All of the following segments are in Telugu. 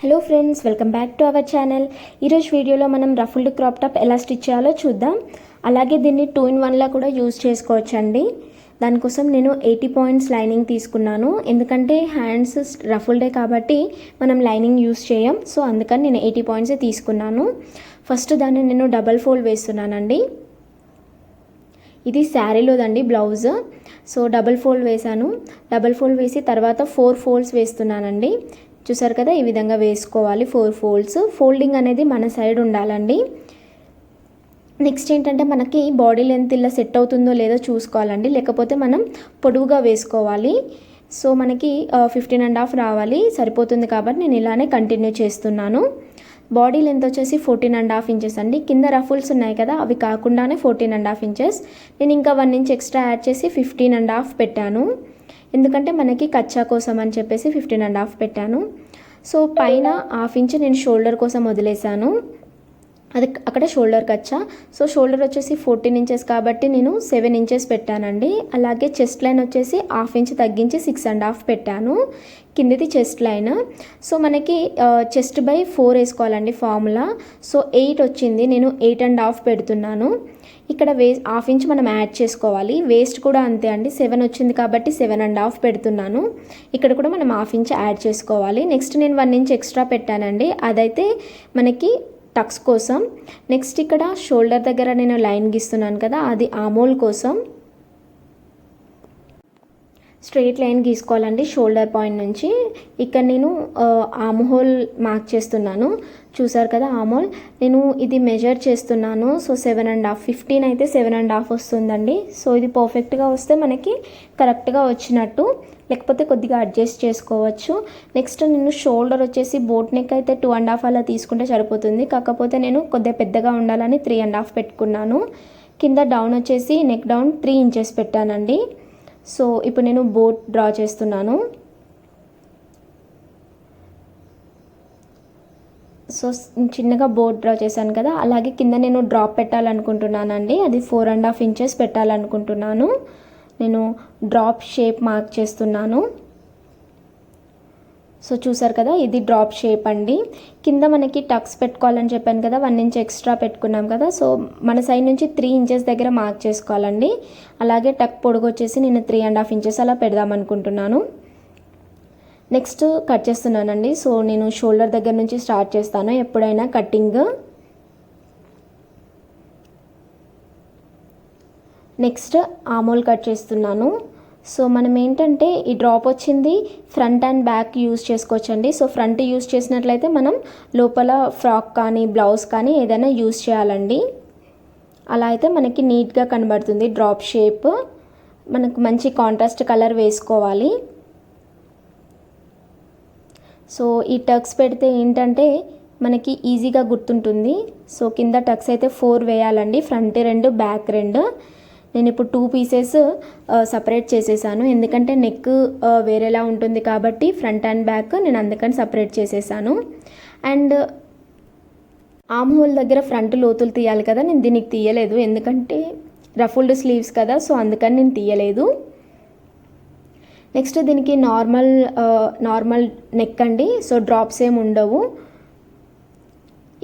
Hello friends, welcome back to our channel. ఈరోజు వీడియోలో మనం రఫుల్డ్ క్రాప్ టాప్ ఎలా స్టిచ్ చేయాలో చూద్దాం. అలాగే దీన్ని 2-in-1లా కూడా యూజ్ చేసుకోవచ్చండి. దానికోసం నేను 80 పాయింట్స్ లైనింగ్ తీసుకున్నాను. ఎందుకంటే హ్యాండ్స్ రఫుల్డే కాబట్టి మనం లైనింగ్ యూజ్ చేయం. సో అందుకని నేను 80 పాయింట్సే తీసుకున్నాను. ఫస్ట్ దాన్ని నేను డబల్ ఫోల్డ్ వేస్తున్నానండి. ఇది శారీలోదండి బ్లౌజ్. సో డబల్ ఫోల్డ్ వేసాను. డబల్ ఫోల్డ్ వేసి తర్వాత 4 ఫోల్డ్స్ వేస్తున్నానండి. చూసారు కదా, ఈ విధంగా వేసుకోవాలి 4 ఫోల్డ్స్. ఫోల్డింగ్ అనేది మన సైడ్ ఉండాలండి. నెక్స్ట్ ఏంటంటే మనకి బాడీ లెంత్ ఇలా సెట్ అవుతుందో లేదో చూసుకోవాలండి, లేకపోతే మనం పొడవుగా వేసుకోవాలి. సో మనకి 15.5 రావాలి, సరిపోతుంది కాబట్టి నేను ఇలానే కంటిన్యూ చేస్తున్నాను. బాడీ లెంత్ వచ్చేసి 14.5 ఇంచెస్ అండి. కింద రఫుల్స్ ఉన్నాయి కదా, అవి కాకుండానే 14.5 ఇంచెస్. నేను ఇంకా 1 ఇంచ్ ఎక్స్ట్రా యాడ్ చేసి 15.5 పెట్టాను. ఎందుకంటే మనకి కచ్చా కోసం అని చెప్పేసి 15.5 పెట్టాను. సో పైన 1/2 ఇంచ్ నేను షోల్డర్ కోసం వదిలేసాను. అది అక్కడ షోల్డర్ కచ్చా. సో షోల్డర్ వచ్చేసి 14 ఇంచెస్ కాబట్టి నేను 7 ఇంచెస్ పెట్టానండి. అలాగే చెస్ట్ లైన్ వచ్చేసి 1/2 ఇంచ్ తగ్గించి 6.5 పెట్టాను. కిందిది చెస్ట్ లైన్. సో మనకి చెస్ట్ బై 4 వేసుకోవాలండి ఫార్ములా. సో 8 వచ్చింది, నేను 8.5 పెడుతున్నాను. ఇక్కడ 1/2 ఇంచ్ మనం యాడ్ చేసుకోవాలి. వేస్ట్ కూడా అంతే అండి, 7 వచ్చింది కాబట్టి 7.5 పెడుతున్నాను. ఇక్కడ కూడా మనం 1/2 ఇంచ్ యాడ్ చేసుకోవాలి. నెక్స్ట్ నేను 1 ఇంచ్ ఎక్స్ట్రా పెట్టానండి, అదైతే మనకి టక్స్ కోసం. నెక్స్ట్ ఇక్కడ షోల్డర్ దగ్గర నేను లైన్ గీస్తున్నాను కదా, అది ఆమోల్ కోసం స్ట్రెయిట్ లైన్ గీసుకోవాలండి షోల్డర్ పాయింట్ నుంచి. ఇక్కడ నేను ఆమ్ హోల్ మార్క్ చేస్తున్నాను. చూసారు కదా ఆమోల్, నేను ఇది మెజర్ చేస్తున్నాను. సో 7.5, 15 అయితే 7.5 వస్తుందండి. సో ఇది పర్ఫెక్ట్గా వస్తే మనకి కరెక్ట్గా వచ్చినట్టు, లేకపోతే కొద్దిగా అడ్జస్ట్ చేసుకోవచ్చు. నెక్స్ట్ నేను షోల్డర్ వచ్చేసి బోట్ నెక్ అయితే 2.5 అలా తీసుకుంటే సరిపోతుంది. కాకపోతే నేను కొద్దిగా పెద్దగా ఉండాలని 3.5 పెట్టుకున్నాను. కింద డౌన్ వచ్చేసి నెక్ డౌన్ 3 ఇంచెస్ పెట్టానండి. సో ఇప్పుడు నేను బోట్ డ్రా చేస్తున్నాను. సో చిన్నగా బోట్ డ్రా చేశాను కదా, అలాగే కింద నేను డ్రాప్ పెట్టాలనుకుంటున్నానండి. అది 4.5 ఇంచెస్ పెట్టాలనుకుంటున్నాను. నేను డ్రాప్ షేప్ మార్క్ చేస్తున్నాను. సో చూసారు కదా, ఇది డ్రాప్ షేప్ అండి. కింద మనకి టక్స్ పెట్టుకోవాలని చెప్పాను కదా, 1 ఇంచ్ ఎక్స్ట్రా పెట్టుకున్నాం కదా. సో మన సైడ్ నుంచి 3 ఇంచెస్ దగ్గర మార్క్ చేసుకోవాలండి. అలాగే టక్ పొడుగు వచ్చేసి నేను 3.5 ఇంచెస్ అలా పెడదాం అనుకుంటున్నాను. నెక్స్ట్ కట్ చేస్తున్నానండి. సో నేను షోల్డర్ దగ్గర నుంచి స్టార్ట్ చేస్తాను ఎప్పుడైనా కటింగ్. నెక్స్ట్ ఆమోల్ కట్ చేస్తున్నాను. సో మనం ఏంటంటే ఈ డ్రాప్ వచ్చింది ఫ్రంట్ అండ్ బ్యాక్ యూజ్ చేసుకోవచ్చండి. సో ఫ్రంట్ యూజ్ చేసినట్లయితే మనం లోపల ఫ్రాక్ కానీ బ్లౌజ్ కానీ ఏదైనా యూజ్ చేయాలండి. అలా అయితే మనకి నీట్గా కనబడుతుంది డ్రాప్ షేప్. మనకు మంచి కాంట్రాస్ట్ కలర్ వేసుకోవాలి. సో ఈ టక్స్ పెడితే ఏంటంటే మనకి ఈజీగా గుర్తుంటుంది. సో కింద టక్స్ అయితే 4 వేయాలండి, ఫ్రంట్ 2 బ్యాక్ 2. నేను ఇప్పుడు 2 పీసెస్ సపరేట్ చేసేసాను, ఎందుకంటే నెక్ వేరేలా ఉంటుంది కాబట్టి ఫ్రంట్ అండ్ బ్యాక్ నేను అందుకని సపరేట్ చేసేసాను. అండ్ ఆమ్ హోల్ దగ్గర ఫ్రంట్ లోతులు తీయాలి కదా, నేను దీనికి తీయలేదు ఎందుకంటే రఫుల్డ్ స్లీవ్స్ కదా, సో అందుకని నేను తీయలేదు. నెక్స్ట్ దీనికి నార్మల్ నెక్ అండి. సో డ్రాప్స్ ఏమి ఉండవు.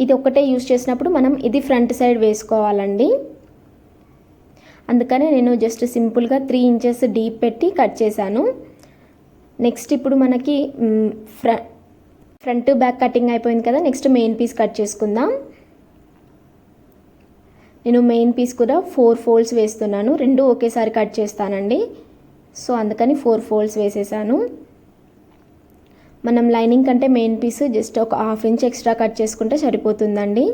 ఇది ఒకటే యూజ్ చేసినప్పుడు మనం ఇది ఫ్రంట్ సైడ్ వేసుకోవాలండి. అందుకనే నేను జస్ట్ సింపుల్గా 3 ఇంచెస్ డీప్ పెట్టి కట్ చేశాను. నెక్స్ట్ ఇప్పుడు మనకి ఫ్రంట్ బ్యాక్ కటింగ్ అయిపోయింది కదా, నెక్స్ట్ మెయిన్ పీస్ కట్ చేసుకుందాం. నేను మెయిన్ పీస్ కూడా 4 ఫోల్డ్స్ వేస్తున్నాను, 2 ఒకేసారి కట్ చేస్తానండి. సో అందుకని 4 ఫోల్డ్స్ వేసేసాను. మనం లైనింగ్ కంటే మెయిన్ పీస్ జస్ట్ ఒక 1/2 ఇంచ్ ఎక్స్ట్రా కట్ చేసుకుంటే సరిపోతుందండి.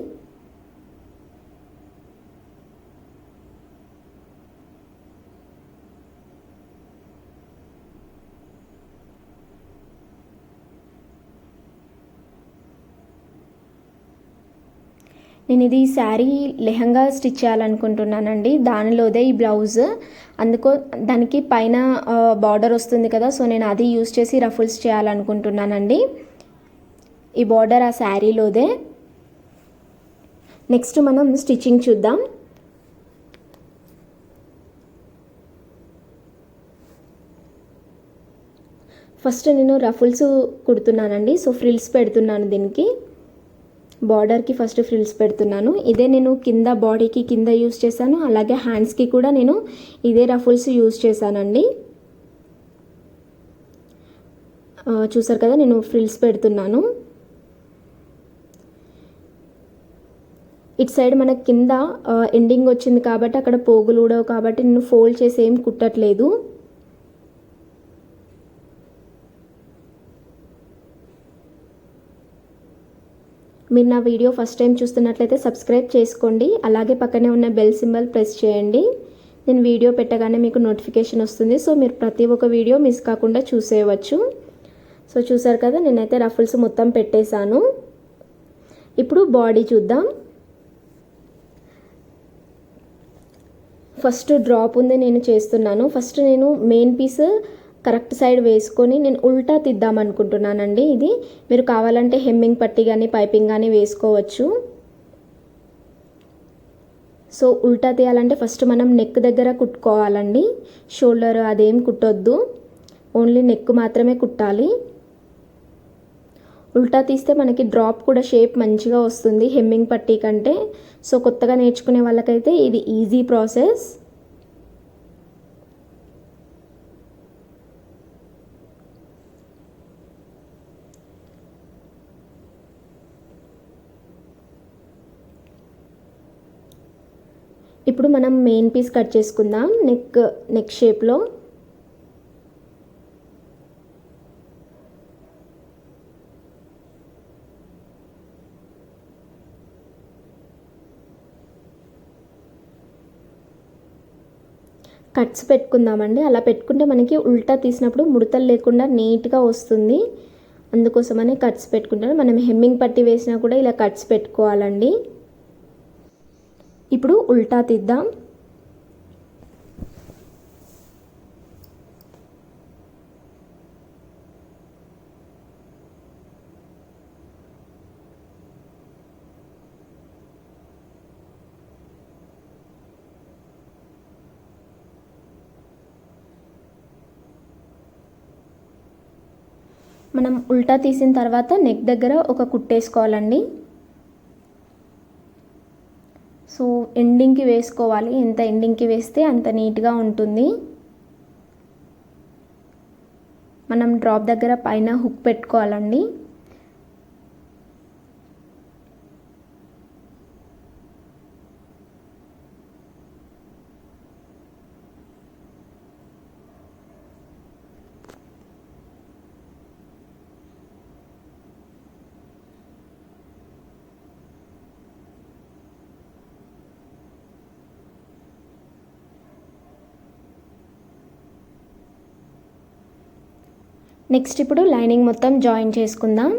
నేను ఇది శారీ లెహంగా స్టిచ్ చేయాలనుకుంటున్నానండి, దానిలోదే ఈ బ్లౌజ్. దానికి పైన బార్డర్ వస్తుంది కదా, సో నేను అది యూజ్ చేసి రఫుల్స్ చేయాలనుకుంటున్నానండి. ఈ బార్డర్ ఆ శారీలోదే. నెక్స్ట్ మనం స్టిచ్చింగ్ చూద్దాం. ఫస్ట్ నేను రఫుల్స్ కుడుతున్నానండి. సో ఫ్రిల్స్ పెడుతున్నాను దీనికి, బార్డర్కి ఫస్ట్ ఫ్రిల్స్ పెడుతున్నాను. ఇదే నేను కింద బాడీకి కింద యూస్ చేశాను, అలాగే హ్యాండ్స్కి కూడా నేను ఇదే రఫుల్స్ యూస్ చేశానండి. చూసారు కదా, నేను ఫ్రిల్స్ పెడుతున్నాను. ఇటు సైడ్ మనకి కింద ఎండింగ్ వచ్చింది కాబట్టి అక్కడ పోగులు ఊడవు కాబట్టి నేను ఫోల్డ్ చేసి ఏం కుట్టట్లేదు. మీరు నా వీడియో ఫస్ట్ టైం చూస్తున్నట్లయితే సబ్స్క్రైబ్ చేసుకోండి, అలాగే పక్కనే ఉన్న బెల్ సింబల్ ప్రెస్ చేయండి. నేను వీడియో పెట్టగానే మీకు నోటిఫికేషన్ వస్తుంది. సో మీరు ప్రతి ఒక్క వీడియో మిస్ కాకుండా చూసేయవచ్చు. సో చూసారు కదా, నేనైతే రఫుల్స్ మొత్తం పెట్టేశాను. ఇప్పుడు బాడీ చూద్దాం. ఫస్ట్ డ్రాప్ ఉంది నేను చేస్తున్నాను. ఫస్ట్ నేను మెయిన్ పీస్ కరెక్ట్ సైడ్ వేసుకొని నేను ఉల్టా తీద్దాం అనుకుంటున్నానండి. ఇది మీరు కావాలంటే హెమ్మింగ్ పట్టీ కానీ పైపింగ్ కానీ వేసుకోవచ్చు. సో ఉల్టా తీయాలంటే ఫస్ట్ మనం నెక్ దగ్గర కుట్టుకోవాలండి. షోల్డర్ అదేం కుట్టొద్దు, ఓన్లీ నెక్ మాత్రమే కుట్టాలి. ఉల్టా తీస్తే మనకి డ్రాప్ కూడా షేప్ మంచిగా వస్తుంది హెమ్మింగ్ పట్టీ కంటే. సో కొత్తగా నేర్చుకునే వాళ్ళకైతే ఇది ఈజీ ప్రాసెస్. ఇప్పుడు మనం మెయిన్ పీస్ కట్ చేసుకుందాం నెక్ షేప్లో. కట్స్ పెట్టుకుందామండి. అలా పెట్టుకుంటే మనకి ఉల్టా తీసినప్పుడు ముడతలు లేకుండా నీట్గా వస్తుంది. అందుకోసమనే కట్స్ పెట్టుకుంటాను. మనం హెమ్మింగ్ పట్టీ వేసినా కూడా ఇలా కట్స్ పెట్టుకోవాలండి. ఇప్పుడు ఉల్టా తీద్దాం. మనం ఉల్టా తీసిన తర్వాత నెక్ దగ్గర ఒక కుట్టేసుకోవాలండి. సో ఎండింగ్కి వేసుకోవాలి, ఎంత ఎండింగ్కి వేస్తే అంత నీట్గా ఉంటుంది. మనం డ్రాప్ దగ్గర పైన హుక్ పెట్టుకోవాలండి. నెక్స్ట్ ఇప్పుడు లైనింగ్ మొత్తం జాయిన్ చేసుకుందాం.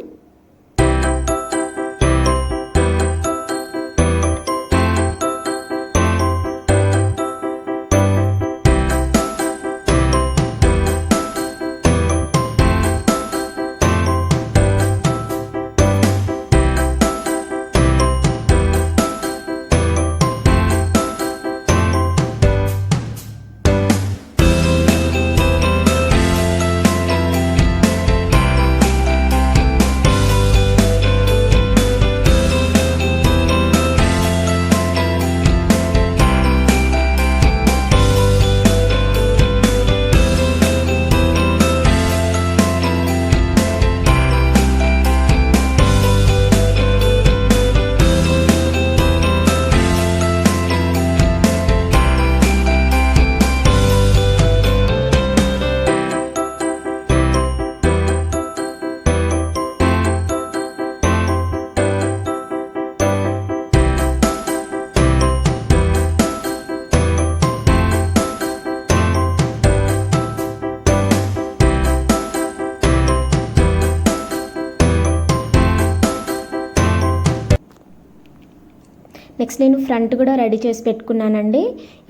నెక్స్ట్ నేను ఫ్రంట్ కూడా రెడీ చేసి పెట్టుకున్నానండి.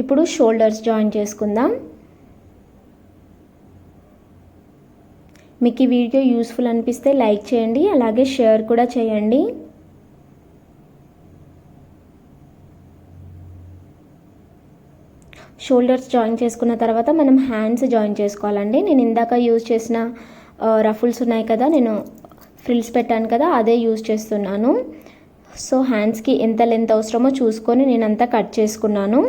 ఇప్పుడు షోల్డర్స్ జాయిన్ చేసుకుందాం. మీకు ఈ వీడియో యూస్ఫుల్ అనిపిస్తే లైక్ చేయండి, అలాగే షేర్ కూడా చేయండి. షోల్డర్స్ జాయిన్ చేసుకున్న తర్వాత మనం హ్యాండ్స్ జాయిన్ చేసుకోవాలండి. నేను ఇందాక యూజ్ చేసిన రఫుల్స్ ఉన్నాయి కదా, నేను ఫ్రిల్స్ పెట్టాను కదా, అదే యూజ్ చేస్తున్నాను. సో హ్యాండ్స్కి ఎంత లెంత్ అవసరమో చూసుకొని నేనంతా కట్ చేసుకున్నాను.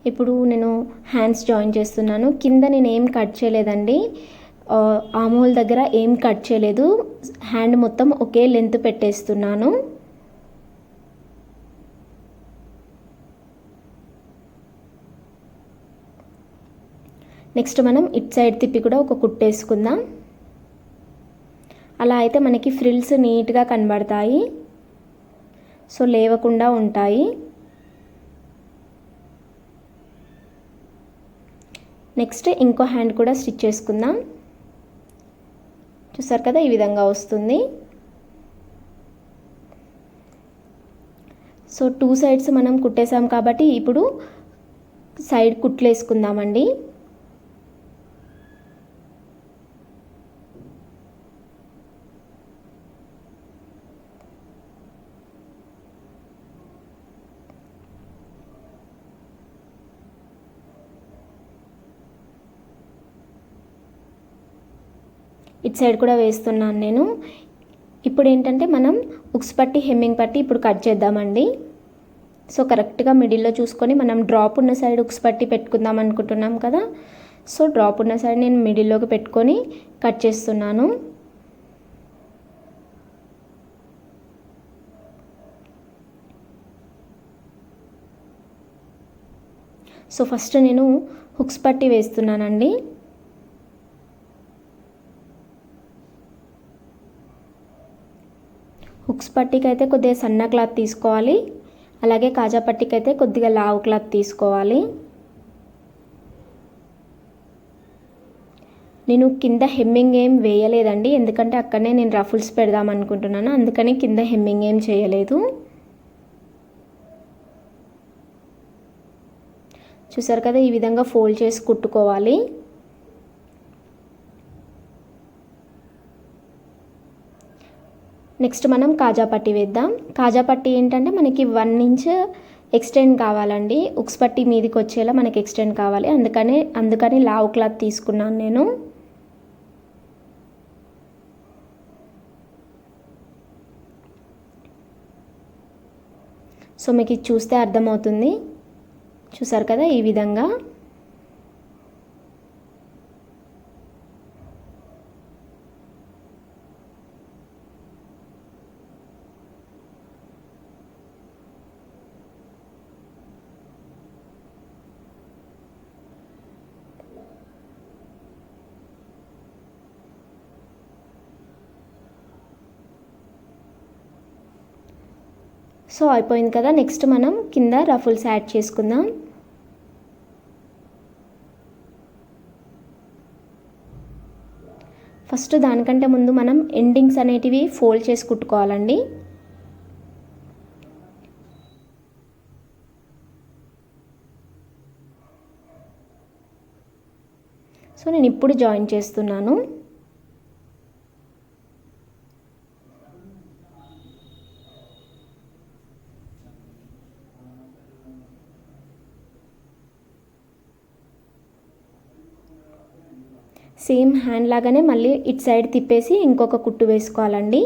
ఇప్పుడు నేను హ్యాండ్స్ జాయిన్ చేస్తున్నాను. కింద నేను ఏం కట్ చేయలేదండి, ఆమ్ హోల్ దగ్గర ఏం కట్ చేయలేదు, హ్యాండ్ మొత్తం ఒకే లెంత్ పెట్టేస్తున్నాను. నెక్స్ట్ మనం ఇట్ సైడ్ తిప్పి కూడా ఒక కుట్టేసుకుందాం. అలా అయితే మనకి ఫ్రిల్స్ నీట్గా కనబడతాయి, సో లేవకుండా ఉంటాయి. నెక్స్ట్ ఇంకో హ్యాండ్ కూడా స్టిచ్ చేసుకుందాం. చూసారు కదా, ఈ విధంగా వస్తుంది. సో 2 సైడ్స్ మనం కుట్టేసాం కాబట్టి ఇప్పుడు సైడ్ కుట్లు వేసుకుందామండి. ఇటు సైడ్ కూడా వేస్తున్నాను నేను. ఇప్పుడు ఏంటంటే మనం ఉక్స్ పట్టి హెమ్మింగ్ పట్టి ఇప్పుడు కట్ చేద్దామండి. సో కరెక్ట్గా మిడిల్లో చూసుకొని మనం డ్రాప్ ఉన్న సైడ్ ఉక్స్ పట్టి పెట్టుకుందాం అనుకుంటున్నాం కదా, సో డ్రాప్ ఉన్న సైడ్ నేను మిడిల్లోకి పెట్టుకొని కట్ చేస్తున్నాను. సో ఫస్ట్ నేను హుక్స్ పట్టి వేస్తున్నానండి. హుక్స్ పట్టీకి అయితే కొద్దిగా సన్న క్లాత్ తీసుకోవాలి, అలాగే కాజా పట్టీకి అయితే కొద్దిగా లావు క్లాత్ తీసుకోవాలి. నేను కింద హెమ్మింగ్ ఏం వేయలేదండి, ఎందుకంటే అక్కడనే నేను రఫుల్స్ పెడదాం అనుకుంటున్నాను, అందుకని కింద హెమ్మింగ్ ఏం చేయలేదు. చూసారు కదా, ఈ విధంగా ఫోల్డ్ చేసి కుట్టుకోవాలి. నెక్స్ట్ మనం కాజా పట్టీ వేద్దాం. కాజా పట్టీ ఏంటంటే మనకి 1 ఇంచ్ ఎక్స్టెండ్ కావాలండి, ఉక్స్ పట్టీ మీదకి వచ్చేలా మనకి ఎక్స్టెండ్ కావాలి, అందుకని లావు క్లాత్ తీసుకున్నాను నేను. సో మీకు ఇది చూస్తే అర్థమవుతుంది. చూసారు కదా, ఈ విధంగా. సో అయిపోయింది కదా, నెక్స్ట్ మనం కింద రఫుల్స్ యాడ్ చేసుకుందాం. ఫస్ట్ దానికంటే ముందు మనం ఎండింగ్స్ అనేటివి ఫోల్డ్ చేసి కుట్టుకోవాలండి. సో నేను ఇప్పుడు జాయిన్ చేస్తున్నాను. సేమ్ హ్యాండ్ లాగానే మళ్ళీ ఇటు సైడ్ తిప్పేసి ఇంకొక కుట్టు వేసుకోవాలండి.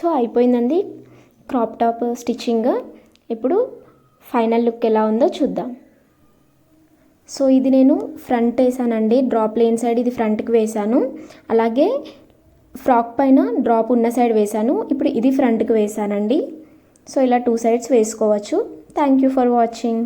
సో అయిపోయిందండి క్రాప్ టాప్ స్టిచ్చింగ్. ఇప్పుడు ఫైనల్ లుక్ ఎలా ఉందో చూద్దాం. సో ఇది నేను ఫ్రంట్ వేసానండి, డ్రాప్ లేని సైడ్ ఇది ఫ్రంట్కి వేసాను, అలాగే ఫ్రాక్ పైన డ్రాప్ ఉన్న సైడ్ వేసాను. ఇప్పుడు ఇది ఫ్రంట్కి వేసానండి. సో ఇలా 2 సైడ్స్ వేసుకోవచ్చు. Thank you for watching.